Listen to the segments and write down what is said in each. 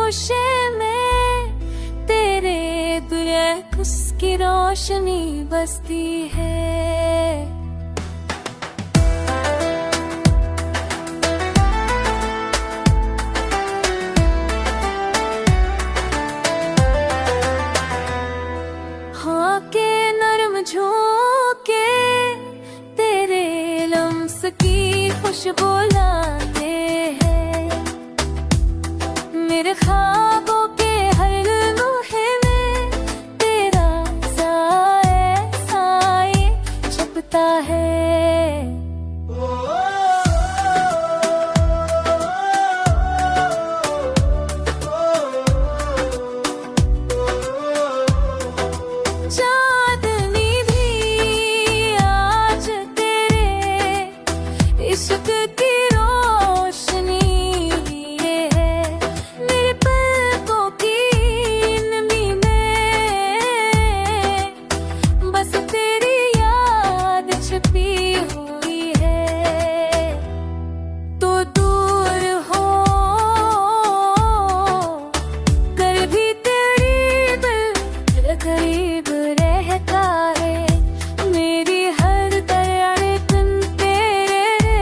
गोशे में तेरे दुर्ग उसकी रोशनी बसती है। हाँ के नरम झोंके तेरे लम्स की खुशबू लाते हैं। मेरे ख्वाबों के हर लम्हे में तेरा साए साए छुपता है। चांदनी भी आज तेरे इश्क की रोशनी ये है। मेरे पलकों की नमी में बस तेरी याद छिपी हुई है। तो दूर हो कर भी तेरी दिल करीब रहता है। मेरी हर धड़कन तेरे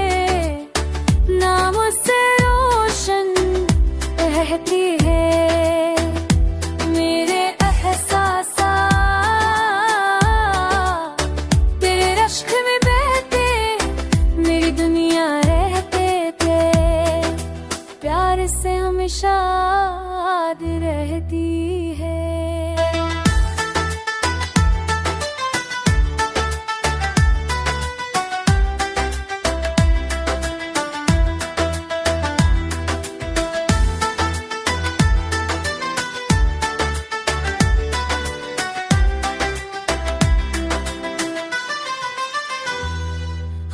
नाम से रोशन रहती है। मेरे एहसास तेरे रश्क में बहते मेरी दुनिया रहते थे। प्यार से हमेशा याद रहती है।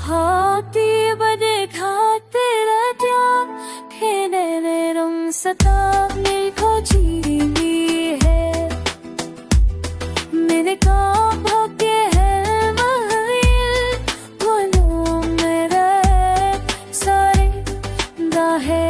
हाथी बदे खाते राजा खेने में रम सताने को जीवी है। मेरे कांपों के है महल बोलो मेरा सारे दाहे।